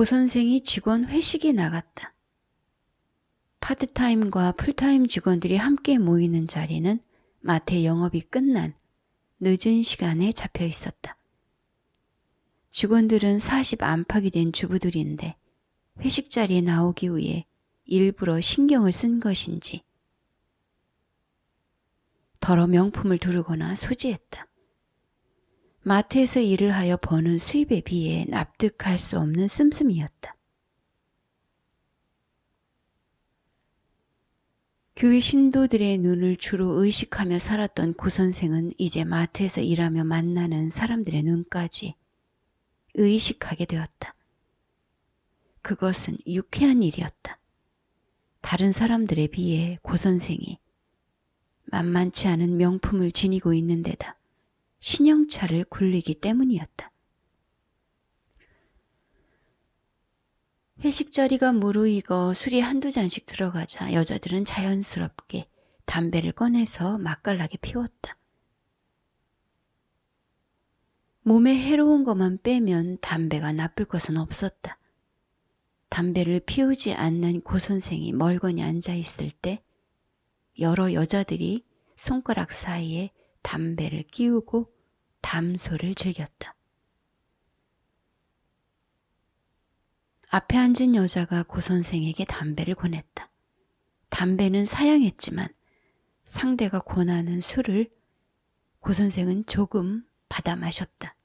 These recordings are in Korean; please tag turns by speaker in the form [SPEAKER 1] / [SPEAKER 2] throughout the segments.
[SPEAKER 1] 고 선생이 직원 회식에 나갔다. 파트타임과 풀타임 직원들이 함께 모이는 자리는 마트 영업이 끝난 늦은 시간에 잡혀 있었다. 직원들은 40 안팎이 된 주부들인데 회식 자리에 나오기 위해 일부러 신경을 쓴 것인지 더러 명품을 두르거나 소지했다. 마트에서 일을 하여 버는 수입에 비해 납득할 수 없는 씀씀이었다. 교회 신도들의 눈을 주로 의식하며 살았던 고 선생은 이제 마트에서 일하며 만나는 사람들의 눈까지 의식하게 되었다. 그것은 유쾌한 일이었다. 다른 사람들에 비해 고 선생이 만만치 않은 명품을 지니고 있는 데다 신형차를 굴리기 때문이었다. 회식 자리가 무르익어 술이 한두 잔씩 들어가자 여자들은 자연스럽게 담배를 꺼내서 맛깔나게 피웠다. 몸에 해로운 것만 빼면 담배가 나쁠 것은 없었다. 담배를 피우지 않는 고 선생이 멀거니 앉아있을 때 여러 여자들이 손가락 사이에 담배를 끼우고 담소를 즐겼다. 앞에 앉은 여자가 고 선생에게 담배를 권했다. 담배는 사양했지만 상대가 권하는 술을 고 선생은 조금 받아 마셨다.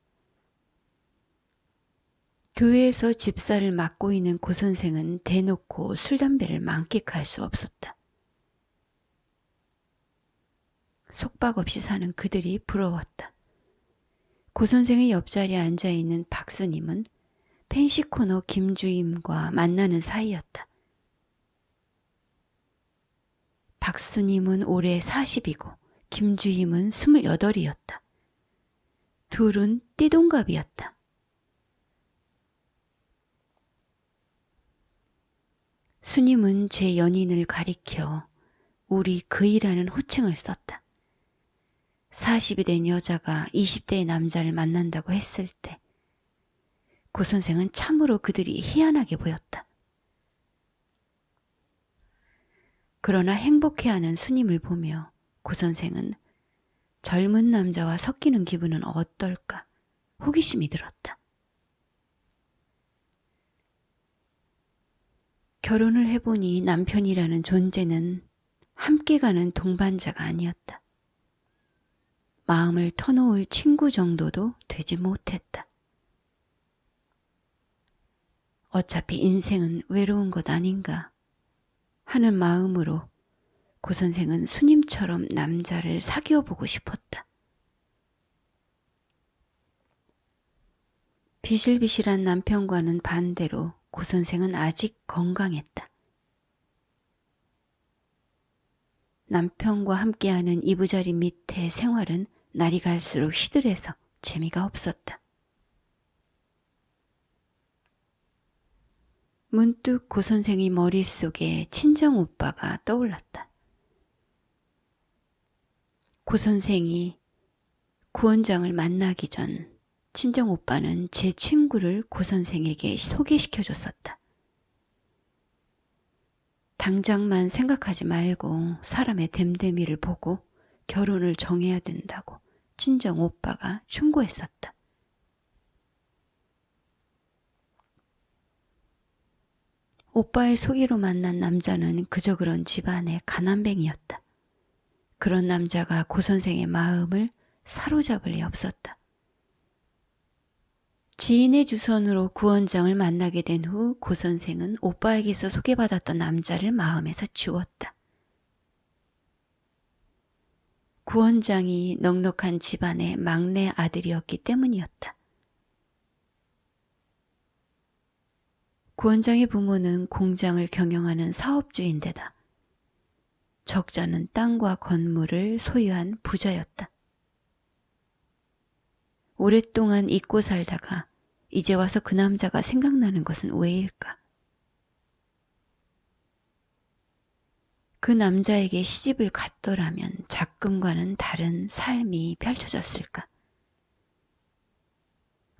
[SPEAKER 1] 교회에서 집사를 맡고 있는 고 선생은 대놓고 술, 담배를 만끽할 수 없었다. 속박없이 사는 그들이 부러웠다. 고 선생의 옆자리에 앉아있는 박스님은 펜시코너 김주임과 만나는 사이였다. 박수님은 올해 40이고 김주임은 28이었다. 둘은 띠동갑이었다. 수님은 제 연인을 가리켜 우리 그이라는 호칭을 썼다. 40이 된 여자가 20대의 남자를 만난다고 했을 때 고 선생은 참으로 그들이 희한하게 보였다. 그러나 행복해하는 수님을 보며 고 선생은 젊은 남자와 섞이는 기분은 어떨까 호기심이 들었다. 결혼을 해보니 남편이라는 존재는 함께 가는 동반자가 아니었다. 마음을 터놓을 친구 정도도 되지 못했다. 어차피 인생은 외로운 것 아닌가 하는 마음으로 고 선생은 수님처럼 남자를 사귀어 보고 싶었다. 비실비실한 남편과는 반대로 고 선생은 아직 건강했다. 남편과 함께하는 이부자리 밑의 생활은 날이 갈수록 시들해서 재미가 없었다. 문득 고 선생의 머릿속에 친정 오빠가 떠올랐다. 고 선생이 구원장을 만나기 전 친정 오빠는 제 친구를 고 선생에게 소개시켜줬었다. 당장만 생각하지 말고 사람의 됨됨이를 보고 결혼을 정해야 된다고 친정 오빠가 충고했었다. 오빠의 소개로 만난 남자는 그저 그런 집안의 가난뱅이였다. 그런 남자가 고 선생의 마음을 사로잡을 리 없었다. 지인의 주선으로 구원장을 만나게 된 후 고 선생은 오빠에게서 소개받았던 남자를 마음에서 지웠다. 구원장이 넉넉한 집안의 막내 아들이었기 때문이었다. 구원장의 부모는 공장을 경영하는 사업주인데다 적잖은 땅과 건물을 소유한 부자였다. 오랫동안 잊고 살다가 이제 와서 그 남자가 생각나는 것은 왜일까? 그 남자에게 시집을 갔더라면 작금과는 다른 삶이 펼쳐졌을까?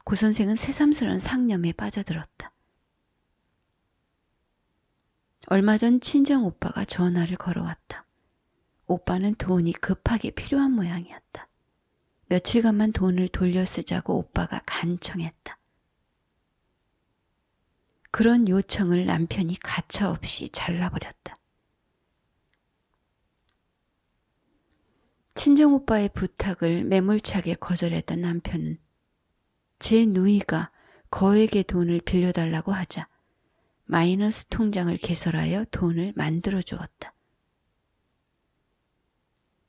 [SPEAKER 1] 고 선생은 새삼스런 상념에 빠져들었다. 얼마 전 친정 오빠가 전화를 걸어왔다. 오빠는 돈이 급하게 필요한 모양이었다. 며칠간만 돈을 돌려쓰자고 오빠가 간청했다. 그런 요청을 남편이 가차없이 잘라버렸다. 친정오빠의 부탁을 매몰차게 거절했던 남편은 제 누이가 거액의 돈을 빌려달라고 하자 마이너스 통장을 개설하여 돈을 만들어 주었다.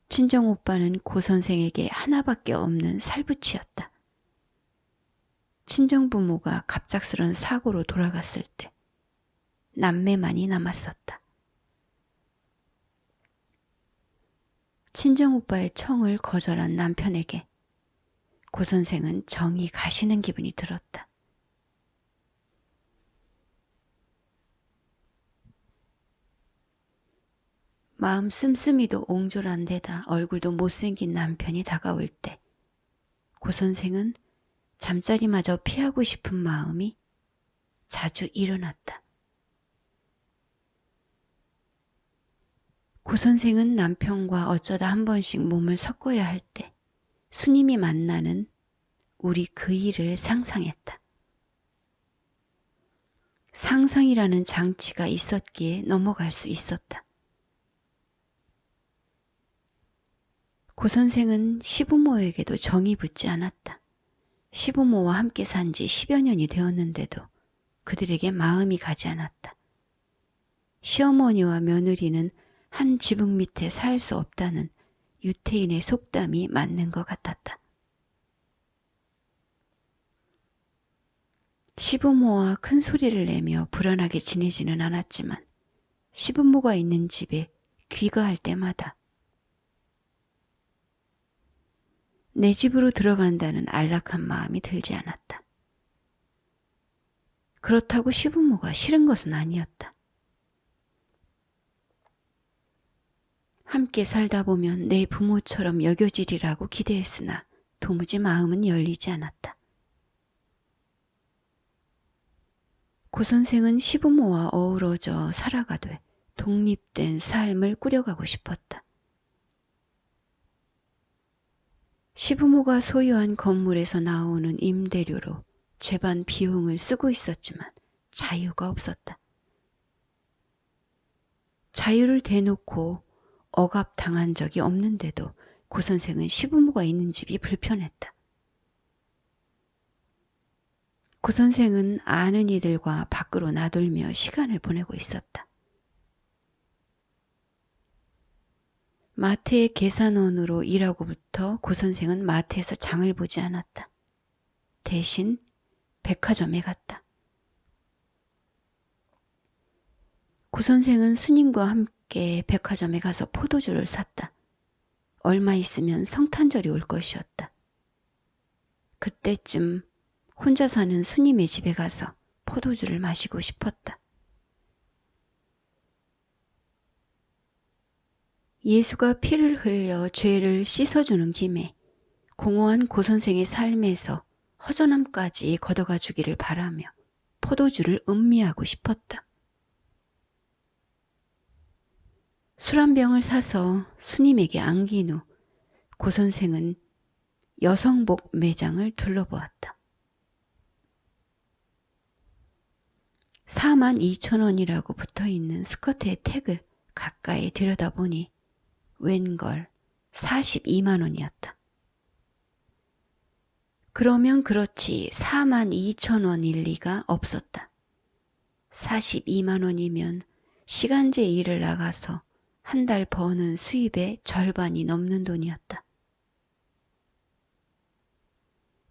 [SPEAKER 1] 친정오빠는 고 선생에게 하나밖에 없는 살부치였다. 친정부모가 갑작스런 사고로 돌아갔을 때 남매만이 남았었다. 친정오빠의 청을 거절한 남편에게 고 선생은 정이 가시는 기분이 들었다. 마음 씀씀이도 옹졸한 데다 얼굴도 못생긴 남편이 다가올 때 고 선생은 잠자리마저 피하고 싶은 마음이 자주 일어났다. 고 선생은 남편과 어쩌다 한 번씩 몸을 섞어야 할 때 수님이 만나는 우리 그 일을 상상했다. 상상이라는 장치가 있었기에 넘어갈 수 있었다. 고 선생은 시부모에게도 정이 붙지 않았다. 시부모와 함께 산 지 10여 년이 되었는데도 그들에게 마음이 가지 않았다. 시어머니와 며느리는 한 지붕 밑에 살 수 없다는 유태인의 속담이 맞는 것 같았다. 시부모와 큰 소리를 내며 불안하게 지내지는 않았지만 시부모가 있는 집에 귀가할 때마다 내 집으로 들어간다는 안락한 마음이 들지 않았다. 그렇다고 시부모가 싫은 것은 아니었다. 함께 살다 보면 내 부모처럼 여겨지리라고 기대했으나 도무지 마음은 열리지 않았다. 고 선생은 시부모와 어우러져 살아가되 독립된 삶을 꾸려가고 싶었다. 시부모가 소유한 건물에서 나오는 임대료로 제반 비용을 쓰고 있었지만 자유가 없었다. 자유를 대놓고 억압당한 적이 없는데도 고 선생은 시부모가 있는 집이 불편했다. 고 선생은 아는 이들과 밖으로 나돌며 시간을 보내고 있었다. 마트의 계산원으로 일하고부터 고 선생은 마트에서 장을 보지 않았다. 대신 백화점에 갔다. 고 선생은 스님과 함께 백화점에 가서 포도주를 샀다. 얼마 있으면 성탄절이 올 것이었다. 그때쯤 혼자 사는 스님의 집에 가서 포도주를 마시고 싶었다. 예수가 피를 흘려 죄를 씻어주는 김에 공허한 고 선생의 삶에서 허전함까지 걷어가 주기를 바라며 포도주를 음미하고 싶었다. 술 한 병을 사서 스님에게 안긴 후 고 선생은 여성복 매장을 둘러보았다. 42,000원이라고 붙어있는 스커트의 택을 가까이 들여다보니 웬걸 42만 원이었다. 그러면 그렇지 42,000원일 리가 없었다. 42만 원이면 시간제 일을 나가서 한 달 버는 수입의 절반이 넘는 돈이었다.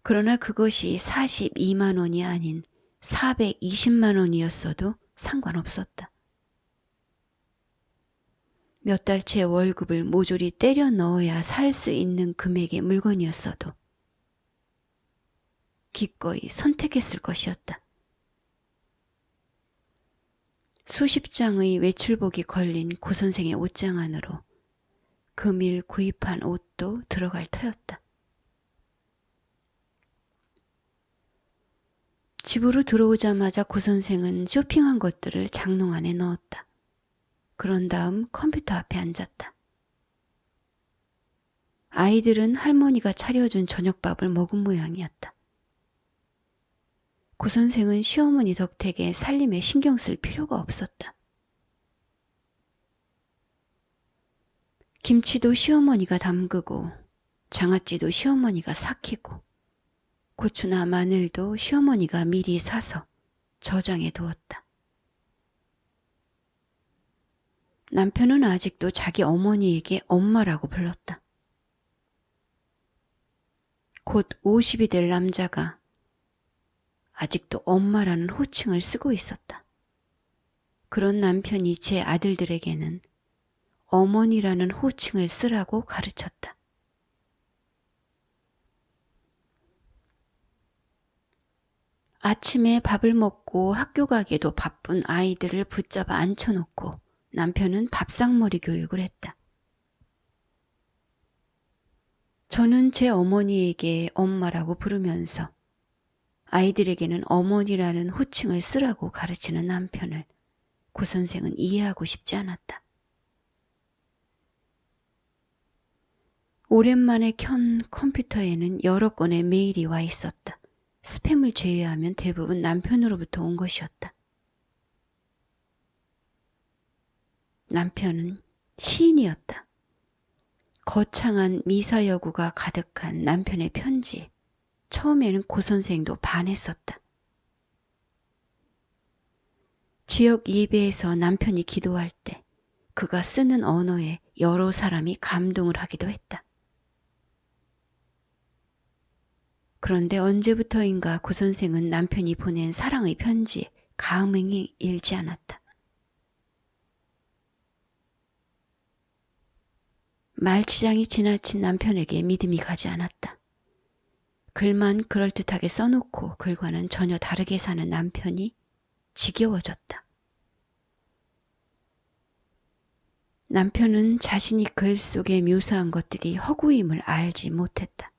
[SPEAKER 1] 그러나 그것이 42만 원이 아닌 420만 원이었어도 상관없었다. 몇 달째 월급을 모조리 때려 넣어야 살 수 있는 금액의 물건이었어도 기꺼이 선택했을 것이었다. 수십 장의 외출복이 걸린 고 선생의 옷장 안으로 금일 구입한 옷도 들어갈 터였다. 집으로 들어오자마자 고 선생은 쇼핑한 것들을 장롱 안에 넣었다. 그런 다음 컴퓨터 앞에 앉았다. 아이들은 할머니가 차려준 저녁밥을 먹은 모양이었다. 고 선생은 시어머니 덕택에 살림에 신경 쓸 필요가 없었다. 김치도 시어머니가 담그고 장아찌도 시어머니가 삭히고 고추나 마늘도 시어머니가 미리 사서 저장해 두었다. 남편은 아직도 자기 어머니에게 엄마라고 불렀다. 곧 50이 될 남자가 아직도 엄마라는 호칭을 쓰고 있었다. 그런 남편이 제 아들들에게는 어머니라는 호칭을 쓰라고 가르쳤다. 아침에 밥을 먹고 학교 가기도 바쁜 아이들을 붙잡아 앉혀놓고 남편은 밥상머리 교육을 했다. 저는 제 어머니에게 엄마라고 부르면서 아이들에게는 어머니라는 호칭을 쓰라고 가르치는 남편을 고 선생은 이해하고 싶지 않았다. 오랜만에 켠 컴퓨터에는 여러 건의 메일이 와 있었다. 스팸을 제외하면 대부분 남편으로부터 온 것이었다. 남편은 시인이었다. 거창한 미사여구가 가득한 남편의 편지에 처음에는 고 선생도 반했었다. 지역 예배에서 남편이 기도할 때 그가 쓰는 언어에 여러 사람이 감동을 하기도 했다. 그런데 언제부터인가 고 선생은 남편이 보낸 사랑의 편지에 감흥이 일지 않았다. 말치장이 지나친 남편에게 믿음이 가지 않았다. 글만 그럴듯하게 써놓고 글과는 전혀 다르게 사는 남편이 지겨워졌다. 남편은 자신이 글 속에 묘사한 것들이 허구임을 알지 못했다.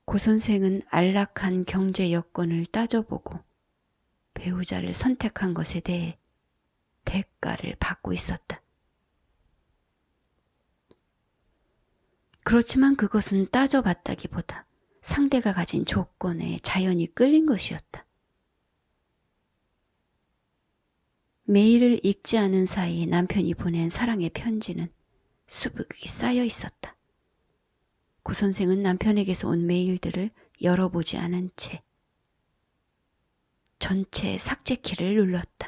[SPEAKER 1] 고 선생은 안락한 경제 여건을 따져보고 배우자를 선택한 것에 대해 대가를 받고 있었다. 그렇지만 그것은 따져봤다기보다 상대가 가진 조건에 자연히 끌린 것이었다. 메일을 읽지 않은 사이 남편이 보낸 사랑의 편지는 수북이 쌓여 있었다. 고 선생은 남편에게서 온 메일들을 열어보지 않은 채 전체 삭제 키를 눌렀다.